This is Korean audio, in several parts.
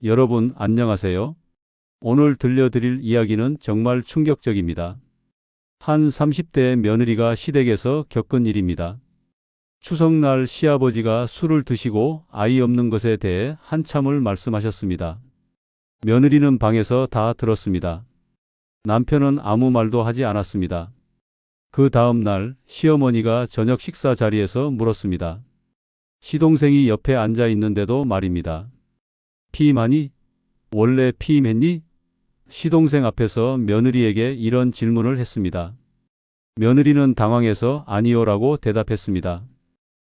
여러분, 안녕하세요. 오늘 들려드릴 이야기는 정말 충격적입니다. 한 30대 며느리가 시댁에서 겪은 일입니다. 추석날 시아버지가 술을 드시고 아이 없는 것에 대해 한참을 말씀하셨습니다. 며느리는 방에서 다 들었습니다. 남편은 아무 말도 하지 않았습니다. 그 다음 날 시어머니가 저녁 식사 자리에서 물었습니다. 시동생이 옆에 앉아 있는데도 말입니다. 피임하니? 원래 피임했니? 시동생 앞에서 며느리에게 이런 질문을 했습니다. 며느리는 당황해서 아니요라고 대답했습니다.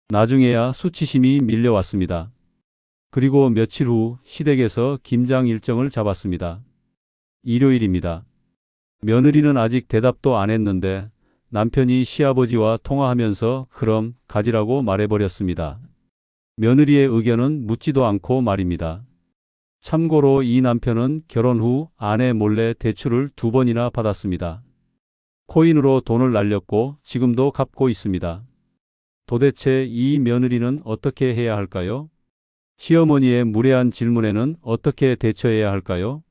나중에야 수치심이 밀려왔습니다. 그리고 며칠 후 시댁에서 김장 일정을 잡았습니다. 일요일입니다. 며느리는 아직 대답도 안 했는데 남편이 시아버지와 통화하면서 그럼 가지라고 말해버렸습니다. 며느리의 의견은 묻지도 않고 말입니다. 참고로 이 남편은 결혼 후 아내 몰래 대출을 2번이나 받았습니다. 코인으로 돈을 날렸고 지금도 갚고 있습니다. 도대체 이 며느리는 어떻게 해야 할까요? 시어머니의 무례한 질문에는 어떻게 대처해야 할까요?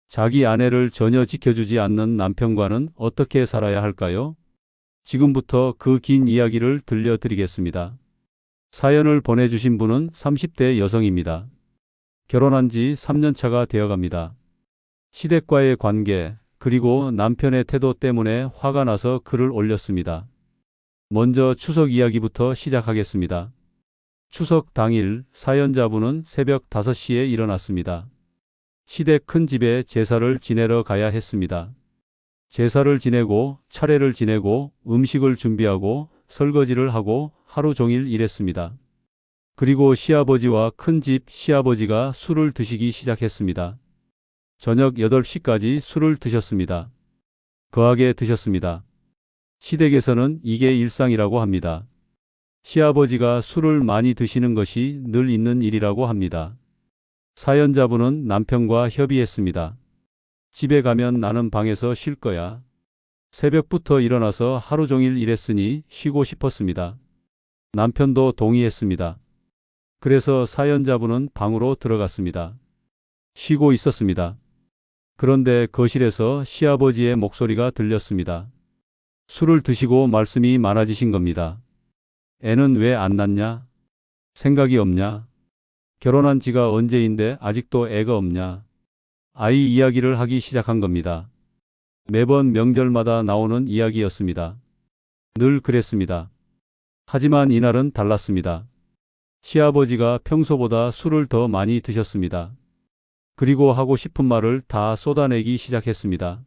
자기 아내를 전혀 지켜주지 않는 남편과는 어떻게 살아야 할까요? 지금부터 그 긴 이야기를 들려드리겠습니다. 사연을 보내주신 분은 30대 여성입니다. 결혼한 지 3년 차가 되어갑니다. 시댁과의 관계, 그리고 남편의 태도 때문에 화가 나서 글을 올렸습니다. 먼저 추석 이야기부터 시작하겠습니다. 추석 당일 사연자분은 새벽 5시에 일어났습니다. 시댁 큰 집에 제사를 지내러 가야 했습니다. 제사를 지내고 차례를 지내고 음식을 준비하고 설거지를 하고 하루 종일 일했습니다. 그리고 시아버지와 큰집 시아버지가 술을 드시기 시작했습니다. 저녁 8시까지 술을 드셨습니다. 거하게 드셨습니다. 시댁에서는 이게 일상이라고 합니다. 시아버지가 술을 많이 드시는 것이 늘 있는 일이라고 합니다. 사연자분은 남편과 협의했습니다. 집에 가면 나는 방에서 쉴 거야. 새벽부터 일어나서 하루 종일 일했으니 쉬고 싶었습니다. 남편도 동의했습니다. 그래서 사연자분은 방으로 들어갔습니다. 쉬고 있었습니다. 그런데 거실에서 시아버지의 목소리가 들렸습니다. 술을 드시고 말씀이 많아지신 겁니다. 애는 왜 안 낳냐? 생각이 없냐? 결혼한 지가 언제인데 아직도 애가 없냐? 아이 이야기를 하기 시작한 겁니다. 매번 명절마다 나오는 이야기였습니다. 늘 그랬습니다. 하지만 이날은 달랐습니다. 시아버지가 평소보다 술을 더 많이 드셨습니다. 그리고 하고 싶은 말을 다 쏟아내기 시작했습니다.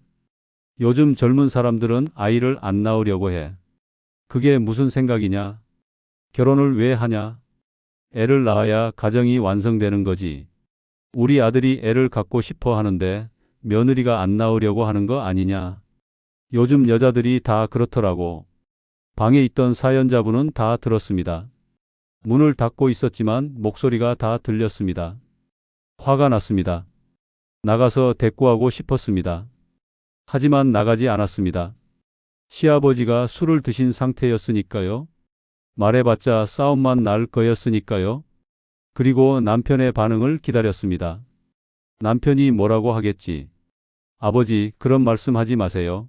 요즘 젊은 사람들은 아이를 안 낳으려고 해. 그게 무슨 생각이냐? 결혼을 왜 하냐? 애를 낳아야 가정이 완성되는 거지. 우리 아들이 애를 갖고 싶어 하는데 며느리가 안 낳으려고 하는 거 아니냐? 요즘 여자들이 다 그렇더라고. 방에 있던 사연자분은 다 들었습니다. 문을 닫고 있었지만 목소리가 다 들렸습니다. 화가 났습니다. 나가서 대꾸하고 싶었습니다. 하지만 나가지 않았습니다. 시아버지가 술을 드신 상태였으니까요. 말해봤자 싸움만 날 거였으니까요. 그리고 남편의 반응을 기다렸습니다. 남편이 뭐라고 하겠지. 아버지, 그런 말씀 하지 마세요.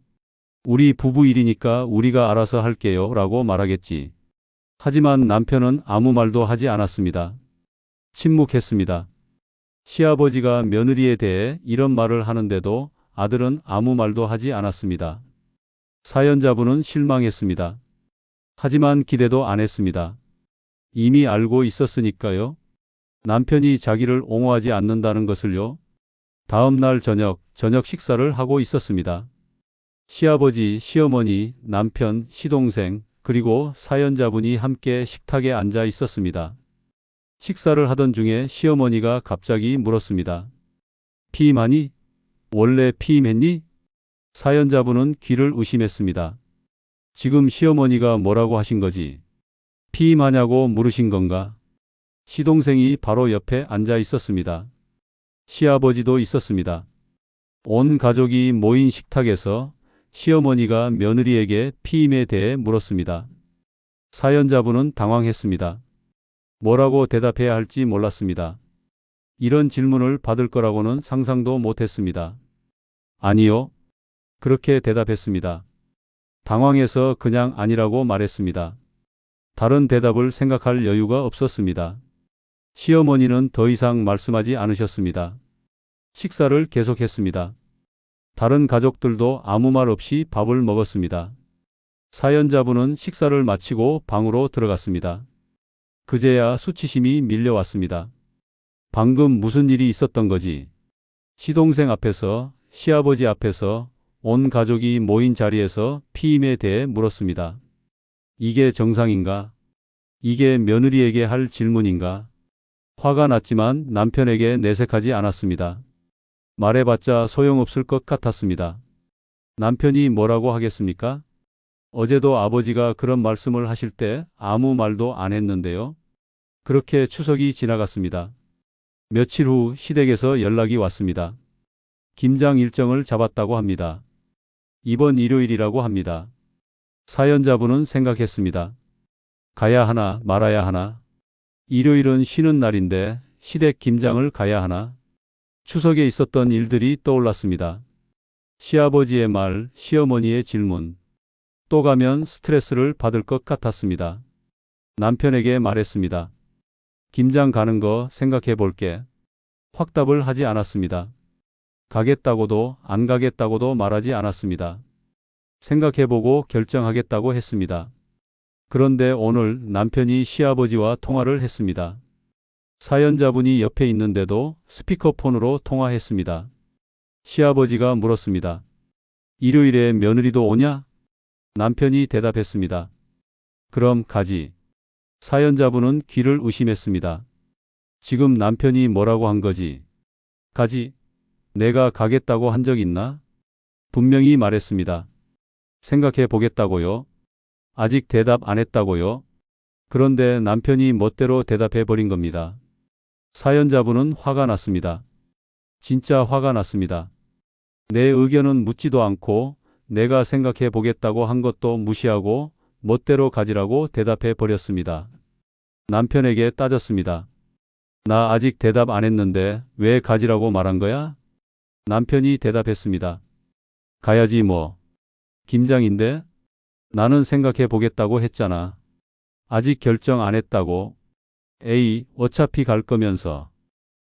우리 부부 일이니까 우리가 알아서 할게요 라고 말하겠지. 하지만 남편은 아무 말도 하지 않았습니다. 침묵했습니다. 시아버지가 며느리에 대해 이런 말을 하는데도 아들은 아무 말도 하지 않았습니다. 사연자분은 실망했습니다. 하지만 기대도 안 했습니다. 이미 알고 있었으니까요. 남편이 자기를 옹호하지 않는다는 것을요. 다음 날 저녁 식사를 하고 있었습니다. 시아버지, 시어머니, 남편, 시동생, 그리고 사연자분이 함께 식탁에 앉아 있었습니다. 식사를 하던 중에 시어머니가 갑자기 물었습니다. 피임하니? 원래 피임했니? 사연자분은 귀를 의심했습니다. 지금 시어머니가 뭐라고 하신 거지? 피임하냐고 물으신 건가? 시동생이 바로 옆에 앉아 있었습니다. 시아버지도 있었습니다. 온 가족이 모인 식탁에서 시어머니가 며느리에게 피임에 대해 물었습니다. 사연자분은 당황했습니다. 뭐라고 대답해야 할지 몰랐습니다. 이런 질문을 받을 거라고는 상상도 못했습니다. 아니요. 그렇게 대답했습니다. 당황해서 그냥 아니라고 말했습니다. 다른 대답을 생각할 여유가 없었습니다. 시어머니는 더 이상 말씀하지 않으셨습니다. 식사를 계속했습니다. 다른 가족들도 아무 말 없이 밥을 먹었습니다. 사연자분은 식사를 마치고 방으로 들어갔습니다. 그제야 수치심이 밀려왔습니다. 방금 무슨 일이 있었던 거지? 시동생 앞에서, 시아버지 앞에서, 온 가족이 모인 자리에서 피임에 대해 물었습니다. 이게 정상인가? 이게 며느리에게 할 질문인가? 화가 났지만 남편에게 내색하지 않았습니다. 말해봤자 소용없을 것 같았습니다. 남편이 뭐라고 하겠습니까? 어제도 아버지가 그런 말씀을 하실 때 아무 말도 안 했는데요. 그렇게 추석이 지나갔습니다. 며칠 후 시댁에서 연락이 왔습니다. 김장 일정을 잡았다고 합니다. 이번 일요일이라고 합니다. 사연자분은 생각했습니다. 가야 하나 말아야 하나? 일요일은 쉬는 날인데 시댁 김장을 가야 하나? 추석에 있었던 일들이 떠올랐습니다. 시아버지의 말, 시어머니의 질문. 또 가면 스트레스를 받을 것 같았습니다. 남편에게 말했습니다. 김장 가는 거 생각해 볼게. 확답을 하지 않았습니다. 가겠다고도 안 가겠다고도 말하지 않았습니다. 생각해보고 결정하겠다고 했습니다. 그런데 오늘 남편이 시아버지와 통화를 했습니다. 사연자분이 옆에 있는데도 스피커폰으로 통화했습니다. 시아버지가 물었습니다. 일요일에 며느리도 오냐? 남편이 대답했습니다. 그럼 가지. 사연자분은 귀를 의심했습니다. 지금 남편이 뭐라고 한 거지? 가지. 내가 가겠다고 한 적 있나? 분명히 말했습니다. 생각해 보겠다고요? 아직 대답 안 했다고요? 그런데 남편이 멋대로 대답해 버린 겁니다. 사연자분은 화가 났습니다. 진짜 화가 났습니다. 내 의견은 묻지도 않고 내가 생각해 보겠다고 한 것도 무시하고 멋대로 가지라고 대답해 버렸습니다. 남편에게 따졌습니다. 나 아직 대답 안 했는데 왜 가지라고 말한 거야? 남편이 대답했습니다. 가야지 뭐. 김장인데? 나는 생각해 보겠다고 했잖아. 아직 결정 안 했다고. 에이, 어차피 갈 거면서.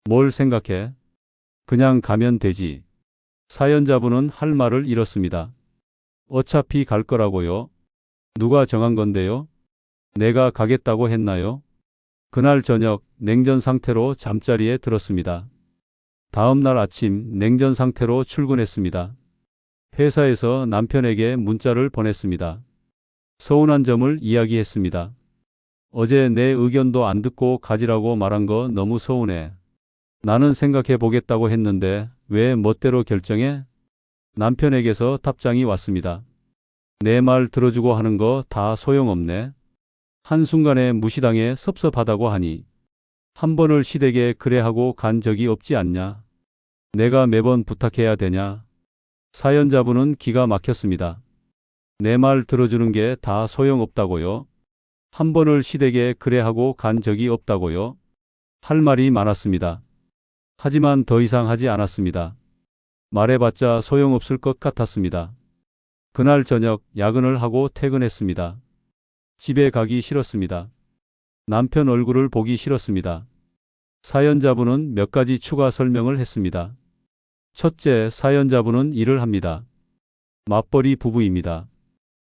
뭘 생각해? 그냥 가면 되지. 사연자분은 할 말을 잃었습니다. 어차피 갈 거라고요? 누가 정한 건데요? 내가 가겠다고 했나요? 그날 저녁 냉전 상태로 잠자리에 들었습니다. 다음 날 아침 냉전 상태로 출근했습니다. 회사에서 남편에게 문자를 보냈습니다. 서운한 점을 이야기했습니다. 어제 내 의견도 안 듣고 가지라고 말한 거 너무 서운해. 나는 생각해 보겠다고 했는데 왜 멋대로 결정해? 남편에게서 답장이 왔습니다. 내 말 들어주고 하는 거 다 소용없네. 한순간에 무시당해 섭섭하다고 하니 한 번을 시댁에 그래 하고 간 적이 없지 않냐? 내가 매번 부탁해야 되냐? 사연자분은 기가 막혔습니다. 내 말 들어주는 게 다 소용없다고요? 한 번을 시댁에 그래 하고 간 적이 없다고요? 할 말이 많았습니다. 하지만 더 이상 하지 않았습니다. 말해봤자 소용없을 것 같았습니다. 그날 저녁 야근을 하고 퇴근했습니다. 집에 가기 싫었습니다. 남편 얼굴을 보기 싫었습니다. 사연자분은 몇 가지 추가 설명을 했습니다. 첫째, 사연자분은 일을 합니다. 맞벌이 부부입니다.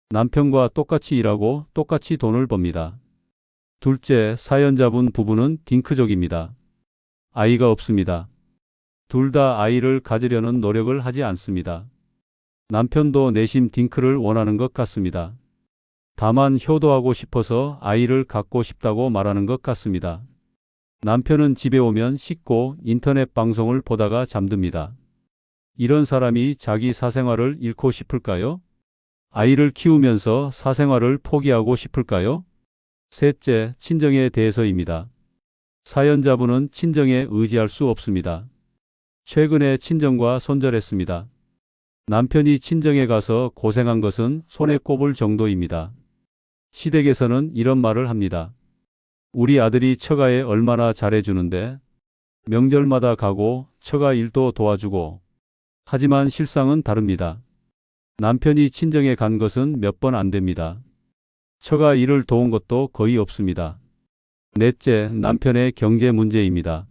남편과 똑같이 일하고 똑같이 돈을 법니다. 둘째, 사연자분 부부는 딩크족입니다. 아이가 없습니다. 둘 다 아이를 가지려는 노력을 하지 않습니다. 남편도 내심 딩크를 원하는 것 같습니다. 다만 효도하고 싶어서 아이를 갖고 싶다고 말하는 것 같습니다. 남편은 집에 오면 씻고 인터넷 방송을 보다가 잠듭니다. 이런 사람이 자기 사생활을 잃고 싶을까요? 아이를 키우면서 사생활을 포기하고 싶을까요? 셋째, 친정에 대해서입니다. 사연자분은 친정에 의지할 수 없습니다. 최근에 친정과 손절했습니다. 남편이 친정에 가서 고생한 것은 손에 꼽을 정도입니다. 시댁에서는 이런 말을 합니다. 우리 아들이 처가에 얼마나 잘해주는데 명절마다 가고 처가 일도 도와주고. 하지만 실상은 다릅니다. 남편이 친정에 간 것은 몇 번 안 됩니다. 처가 일을 도운 것도 거의 없습니다. 넷째, 남편의 경제 문제입니다.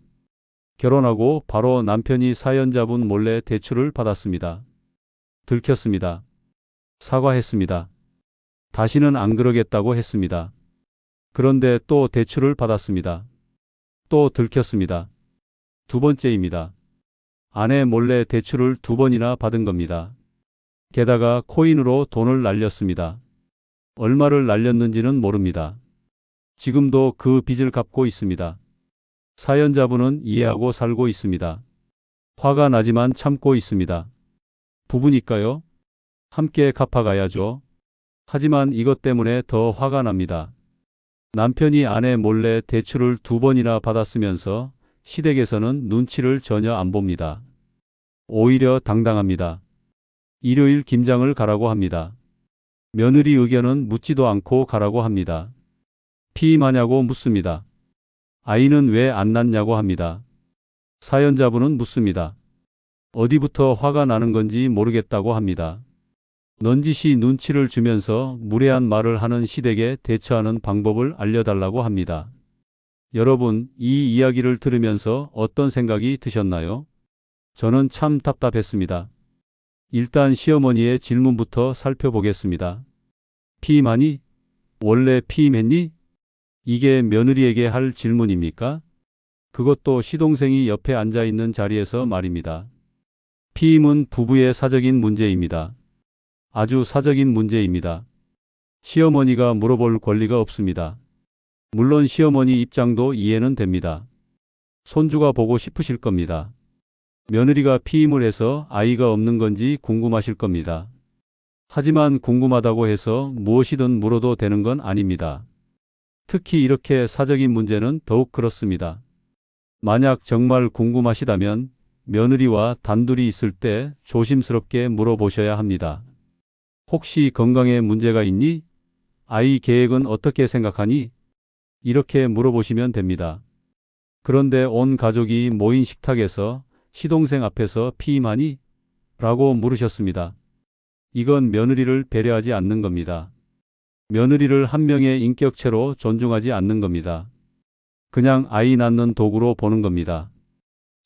결혼하고 바로 남편이 사연자분 몰래 대출을 받았습니다. 들켰습니다. 사과했습니다. 다시는 안 그러겠다고 했습니다. 그런데 또 대출을 받았습니다. 또 들켰습니다. 두 번째입니다. 아내 몰래 대출을 두 번이나 받은 겁니다. 게다가 코인으로 돈을 날렸습니다. 얼마를 날렸는지는 모릅니다. 지금도 그 빚을 갚고 있습니다. 사연자분은 이해하고 살고 있습니다. 화가 나지만 참고 있습니다. 부부니까요. 함께 갚아가야죠. 하지만 이것 때문에 더 화가 납니다. 남편이 아내 몰래 대출을 두 번이나 받았으면서 시댁에서는 눈치를 전혀 안 봅니다. 오히려 당당합니다. 일요일 김장을 가라고 합니다. 며느리 의견은 묻지도 않고 가라고 합니다. 피임하냐고 묻습니다. 아이는 왜 안 낳냐고 합니다. 사연자분은 묻습니다. 어디부터 화가 나는 건지 모르겠다고 합니다. 넌지시 눈치를 주면서 무례한 말을 하는 시댁에 대처하는 방법을 알려달라고 합니다. 여러분, 이 이야기를 들으면서 어떤 생각이 드셨나요? 저는 참 답답했습니다. 일단 시어머니의 질문부터 살펴보겠습니다. 피임하니? 원래 피임했니? 이게 며느리에게 할 질문입니까? 그것도 시동생이 옆에 앉아 있는 자리에서 말입니다. 피임은 부부의 사적인 문제입니다. 아주 사적인 문제입니다. 시어머니가 물어볼 권리가 없습니다. 물론 시어머니 입장도 이해는 됩니다. 손주가 보고 싶으실 겁니다. 며느리가 피임을 해서 아이가 없는 건지 궁금하실 겁니다. 하지만 궁금하다고 해서 무엇이든 물어도 되는 건 아닙니다. 특히 이렇게 사적인 문제는 더욱 그렇습니다. 만약 정말 궁금하시다면 며느리와 단둘이 있을 때 조심스럽게 물어보셔야 합니다. 혹시 건강에 문제가 있니? 아이 계획은 어떻게 생각하니? 이렇게 물어보시면 됩니다. 그런데 온 가족이 모인 식탁에서 시동생 앞에서 피임하니? 라고 물으셨습니다. 이건 며느리를 배려하지 않는 겁니다. 며느리를 한 명의 인격체로 존중하지 않는 겁니다. 그냥 아이 낳는 도구로 보는 겁니다.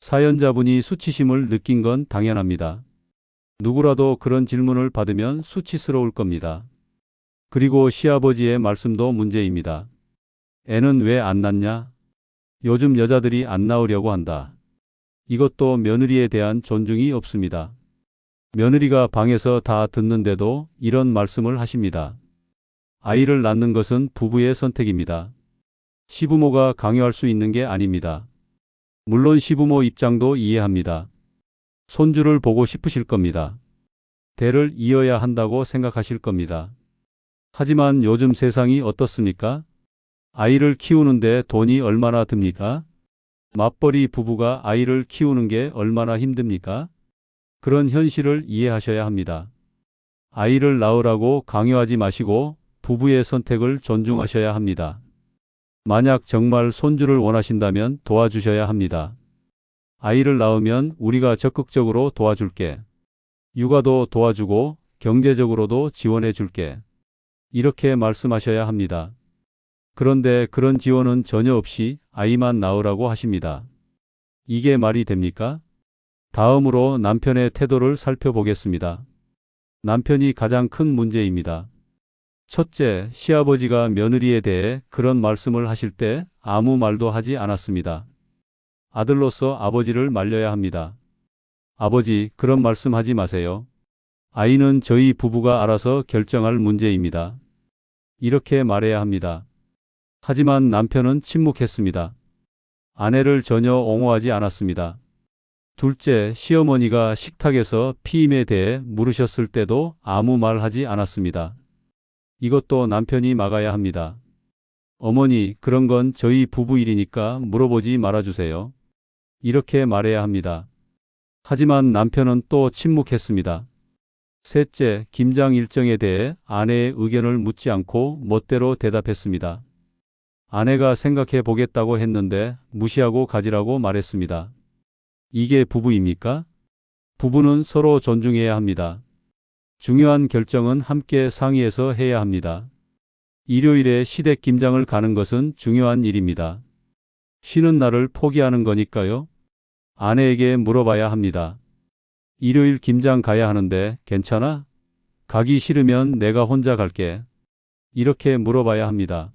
사연자분이 수치심을 느낀 건 당연합니다. 누구라도 그런 질문을 받으면 수치스러울 겁니다. 그리고 시아버지의 말씀도 문제입니다. 애는 왜 안 낳냐? 요즘 여자들이 안 낳으려고 한다. 이것도 며느리에 대한 존중이 없습니다. 며느리가 방에서 다 듣는데도 이런 말씀을 하십니다. 아이를 낳는 것은 부부의 선택입니다. 시부모가 강요할 수 있는 게 아닙니다. 물론 시부모 입장도 이해합니다. 손주를 보고 싶으실 겁니다. 대를 이어야 한다고 생각하실 겁니다. 하지만 요즘 세상이 어떻습니까? 아이를 키우는데 돈이 얼마나 듭니까? 맞벌이 부부가 아이를 키우는 게 얼마나 힘듭니까? 그런 현실을 이해하셔야 합니다. 아이를 낳으라고 강요하지 마시고 부부의 선택을 존중하셔야 합니다. 만약 정말 손주를 원하신다면 도와주셔야 합니다. 아이를 낳으면 우리가 적극적으로 도와줄게. 육아도 도와주고 경제적으로도 지원해 줄게. 이렇게 말씀하셔야 합니다. 그런데 그런 지원은 전혀 없이 아이만 낳으라고 하십니다. 이게 말이 됩니까? 다음으로 남편의 태도를 살펴보겠습니다. 남편이 가장 큰 문제입니다. 첫째, 시아버지가 며느리에 대해 그런 말씀을 하실 때 아무 말도 하지 않았습니다. 아들로서 아버지를 말려야 합니다. 아버지, 그런 말씀하지 마세요. 아이는 저희 부부가 알아서 결정할 문제입니다. 이렇게 말해야 합니다. 하지만 남편은 침묵했습니다. 아내를 전혀 옹호하지 않았습니다. 둘째, 시어머니가 식탁에서 피임에 대해 물으셨을 때도 아무 말 하지 않았습니다. 이것도 남편이 막아야 합니다. 어머니, 그런 건 저희 부부 일이니까 물어보지 말아주세요. 이렇게 말해야 합니다. 하지만 남편은 또 침묵했습니다. 셋째, 김장 일정에 대해 아내의 의견을 묻지 않고 멋대로 대답했습니다. 아내가 생각해 보겠다고 했는데 무시하고 가지라고 말했습니다. 이게 부부입니까? 부부는 서로 존중해야 합니다. 중요한 결정은 함께 상의해서 해야 합니다. 일요일에 시댁 김장을 가는 것은 중요한 일입니다. 쉬는 날을 포기하는 거니까요. 아내에게 물어봐야 합니다. 일요일 김장 가야 하는데 괜찮아? 가기 싫으면 내가 혼자 갈게. 이렇게 물어봐야 합니다.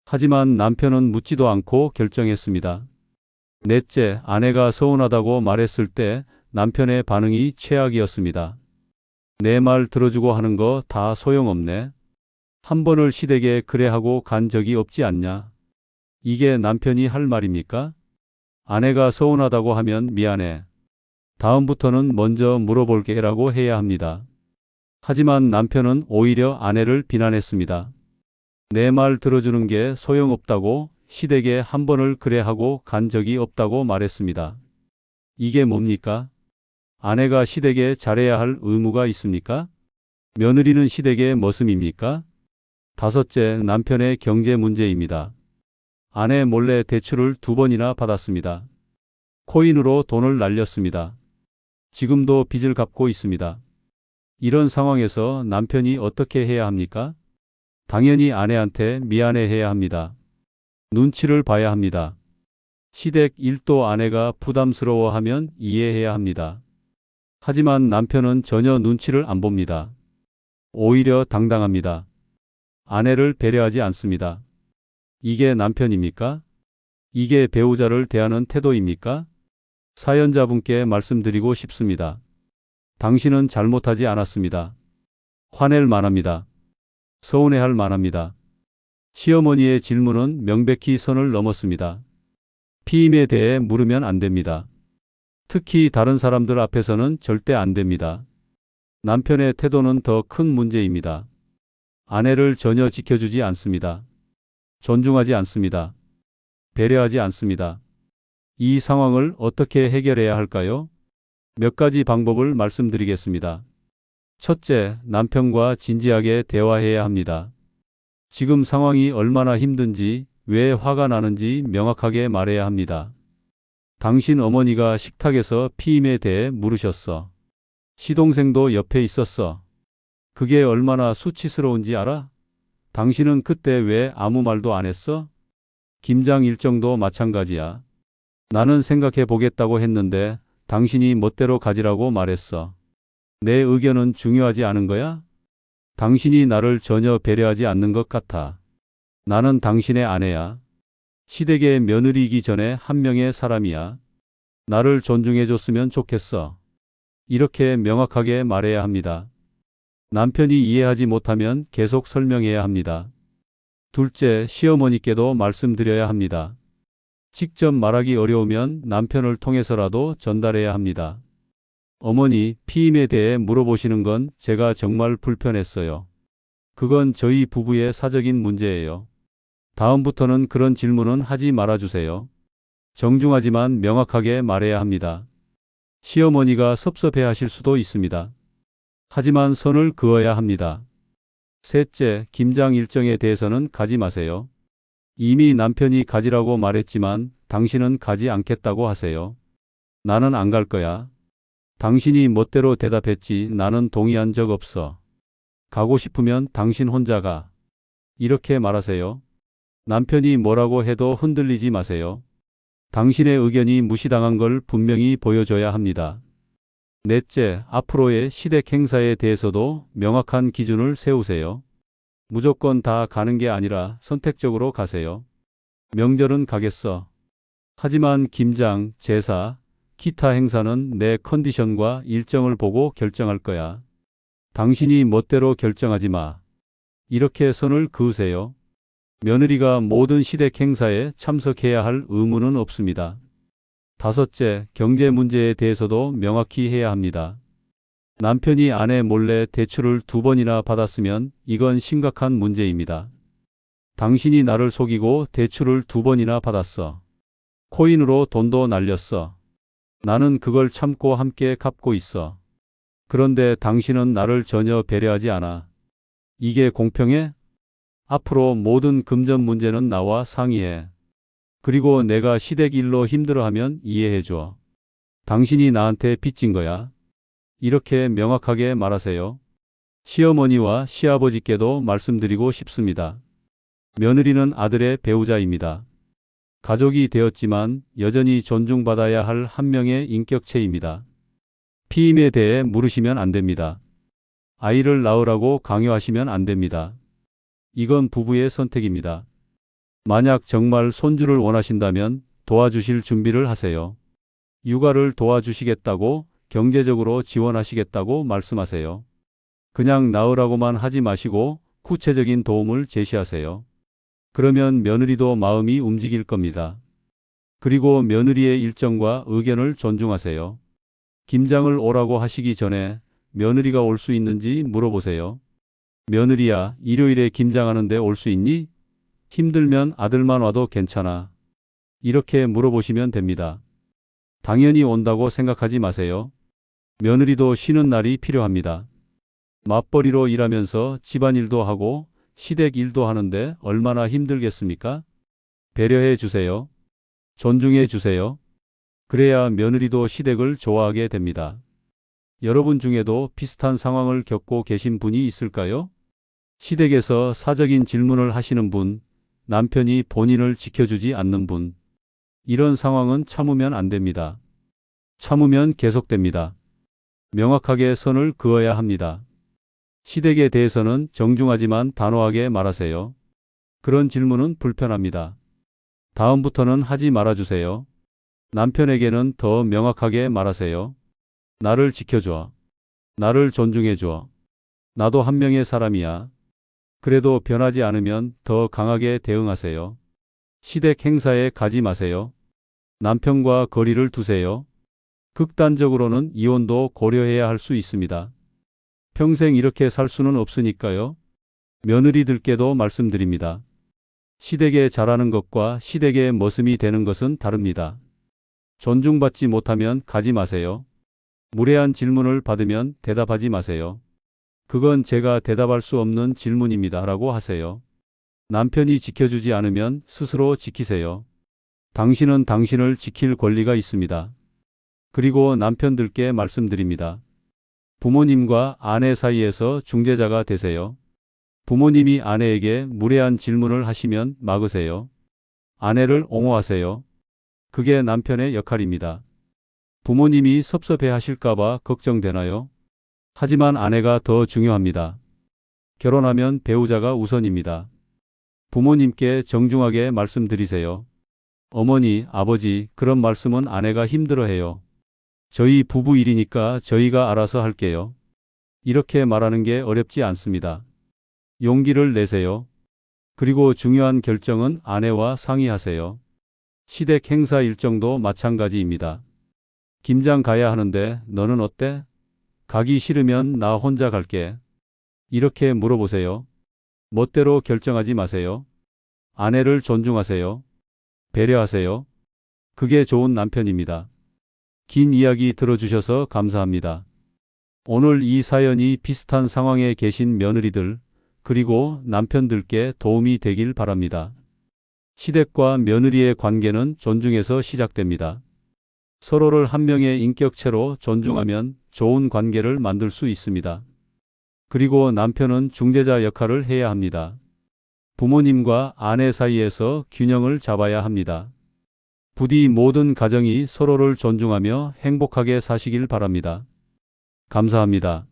하지만 남편은 묻지도 않고 결정했습니다. 넷째, 아내가 서운하다고 말했을 때 남편의 반응이 최악이었습니다. 내 말 들어주고 하는 거 다 소용없네. 한 번을 시댁에 그래 하고 간 적이 없지 않냐? 이게 남편이 할 말입니까? 아내가 서운하다고 하면 미안해. 다음부터는 먼저 물어볼게라고 해야 합니다. 하지만 남편은 오히려 아내를 비난했습니다. 내 말 들어주는 게 소용없다고 시댁에 한 번을 그래 하고 간 적이 없다고 말했습니다. 이게 뭡니까? 아내가 시댁에 잘해야 할 의무가 있습니까? 며느리는 시댁의 머슴입니까? 다섯째, 남편의 경제 문제입니다. 아내 몰래 대출을 2번이나 받았습니다. 코인으로 돈을 날렸습니다. 지금도 빚을 갚고 있습니다. 이런 상황에서 남편이 어떻게 해야 합니까? 당연히 아내한테 미안해해야 합니다. 눈치를 봐야 합니다. 시댁 일도 아내가 부담스러워하면 이해해야 합니다. 하지만 남편은 전혀 눈치를 안 봅니다. 오히려 당당합니다. 아내를 배려하지 않습니다. 이게 남편입니까? 이게 배우자를 대하는 태도입니까? 사연자분께 말씀드리고 싶습니다. 당신은 잘못하지 않았습니다. 화낼 만합니다. 서운해할 만합니다. 시어머니의 질문은 명백히 선을 넘었습니다. 피임에 대해 물으면 안 됩니다. 특히 다른 사람들 앞에서는 절대 안 됩니다. 남편의 태도는 더 큰 문제입니다. 아내를 전혀 지켜주지 않습니다. 존중하지 않습니다. 배려하지 않습니다. 이 상황을 어떻게 해결해야 할까요? 몇 가지 방법을 말씀드리겠습니다. 첫째, 남편과 진지하게 대화해야 합니다. 지금 상황이 얼마나 힘든지, 왜 화가 나는지 명확하게 말해야 합니다. 당신 어머니가 식탁에서 피임에 대해 물으셨어. 시동생도 옆에 있었어. 그게 얼마나 수치스러운지 알아? 당신은 그때 왜 아무 말도 안 했어? 김장 일정도 마찬가지야. 나는 생각해 보겠다고 했는데 당신이 멋대로 가지라고 말했어. 내 의견은 중요하지 않은 거야? 당신이 나를 전혀 배려하지 않는 것 같아. 나는 당신의 아내야. 시댁의 며느리이기 전에 한 명의 사람이야. 나를 존중해 줬으면 좋겠어. 이렇게 명확하게 말해야 합니다. 남편이 이해하지 못하면 계속 설명해야 합니다. 둘째, 시어머니께도 말씀드려야 합니다. 직접 말하기 어려우면 남편을 통해서라도 전달해야 합니다. 어머니, 피임에 대해 물어보시는 건 제가 정말 불편했어요. 그건 저희 부부의 사적인 문제예요. 다음부터는 그런 질문은 하지 말아주세요. 정중하지만 명확하게 말해야 합니다. 시어머니가 섭섭해 하실 수도 있습니다. 하지만 선을 그어야 합니다. 셋째, 김장 일정에 대해서는 가지 마세요. 이미 남편이 가지라고 말했지만 당신은 가지 않겠다고 하세요. 나는 안 갈 거야. 당신이 멋대로 대답했지 나는 동의한 적 없어. 가고 싶으면 당신 혼자 가. 이렇게 말하세요. 남편이 뭐라고 해도 흔들리지 마세요. 당신의 의견이 무시당한 걸 분명히 보여줘야 합니다. 넷째, 앞으로의 시댁 행사에 대해서도 명확한 기준을 세우세요. 무조건 다 가는 게 아니라 선택적으로 가세요. 명절은 가겠어. 하지만 김장, 제사, 기타 행사는 내 컨디션과 일정을 보고 결정할 거야. 당신이 멋대로 결정하지 마. 이렇게 선을 그으세요. 며느리가 모든 시댁 행사에 참석해야 할 의무는 없습니다. 다섯째, 경제 문제에 대해서도 명확히 해야 합니다. 남편이 아내 몰래 대출을 2번이나 받았으면 이건 심각한 문제입니다. 당신이 나를 속이고 대출을 2번이나 받았어. 코인으로 돈도 날렸어. 나는 그걸 참고 함께 갚고 있어. 그런데 당신은 나를 전혀 배려하지 않아. 이게 공평해? 앞으로 모든 금전 문제는 나와 상의해. 그리고 내가 시댁 일로 힘들어하면 이해해줘. 당신이 나한테 빚진 거야. 이렇게 명확하게 말하세요. 시어머니와 시아버지께도 말씀드리고 싶습니다. 며느리는 아들의 배우자입니다. 가족이 되었지만 여전히 존중받아야 할 한 명의 인격체입니다. 피임에 대해 물으시면 안 됩니다. 아이를 낳으라고 강요하시면 안 됩니다. 이건 부부의 선택입니다. 만약 정말 손주를 원하신다면 도와주실 준비를 하세요. 육아를 도와주시겠다고, 경제적으로 지원하시겠다고 말씀하세요. 그냥 낳으라고만 하지 마시고 구체적인 도움을 제시하세요. 그러면 며느리도 마음이 움직일 겁니다. 그리고 며느리의 일정과 의견을 존중하세요. 김장을 오라고 하시기 전에 며느리가 올 수 있는지 물어보세요. 며느리야, 일요일에 김장하는데 올 수 있니? 힘들면 아들만 와도 괜찮아. 이렇게 물어보시면 됩니다. 당연히 온다고 생각하지 마세요. 며느리도 쉬는 날이 필요합니다. 맞벌이로 일하면서 집안일도 하고 시댁 일도 하는데 얼마나 힘들겠습니까? 배려해 주세요. 존중해 주세요. 그래야 며느리도 시댁을 좋아하게 됩니다. 여러분 중에도 비슷한 상황을 겪고 계신 분이 있을까요? 시댁에서 사적인 질문을 하시는 분, 남편이 본인을 지켜주지 않는 분. 이런 상황은 참으면 안 됩니다. 참으면 계속됩니다. 명확하게 선을 그어야 합니다. 시댁에 대해서는 정중하지만 단호하게 말하세요. 그런 질문은 불편합니다. 다음부터는 하지 말아주세요. 남편에게는 더 명확하게 말하세요. 나를 지켜줘. 나를 존중해줘. 나도 한 명의 사람이야. 그래도 변하지 않으면 더 강하게 대응하세요. 시댁 행사에 가지 마세요. 남편과 거리를 두세요. 극단적으로는 이혼도 고려해야 할 수 있습니다. 평생 이렇게 살 수는 없으니까요. 며느리들께도 말씀드립니다. 시댁에 잘하는 것과 시댁의 머슴이 되는 것은 다릅니다. 존중받지 못하면 가지 마세요. 무례한 질문을 받으면 대답하지 마세요. 그건 제가 대답할 수 없는 질문입니다. 라고 하세요. 남편이 지켜주지 않으면 스스로 지키세요. 당신은 당신을 지킬 권리가 있습니다. 그리고 남편들께 말씀드립니다. 부모님과 아내 사이에서 중재자가 되세요. 부모님이 아내에게 무례한 질문을 하시면 막으세요. 아내를 옹호하세요. 그게 남편의 역할입니다. 부모님이 섭섭해 하실까봐 걱정되나요? 하지만 아내가 더 중요합니다. 결혼하면 배우자가 우선입니다. 부모님께 정중하게 말씀드리세요. 어머니, 아버지, 그런 말씀은 아내가 힘들어해요. 저희 부부 일이니까 저희가 알아서 할게요. 이렇게 말하는 게 어렵지 않습니다. 용기를 내세요. 그리고 중요한 결정은 아내와 상의하세요. 시댁 행사 일정도 마찬가지입니다. 김장 가야 하는데 너는 어때? 가기 싫으면 나 혼자 갈게. 이렇게 물어보세요. 멋대로 결정하지 마세요. 아내를 존중하세요. 배려하세요. 그게 좋은 남편입니다. 긴 이야기 들어주셔서 감사합니다. 오늘 이 사연이 비슷한 상황에 계신 며느리들, 그리고 남편들께 도움이 되길 바랍니다. 시댁과 며느리의 관계는 존중에서 시작됩니다. 서로를 한 명의 인격체로 존중하면 좋은 관계를 만들 수 있습니다. 그리고 남편은 중재자 역할을 해야 합니다. 부모님과 아내 사이에서 균형을 잡아야 합니다. 부디 모든 가정이 서로를 존중하며 행복하게 사시길 바랍니다. 감사합니다.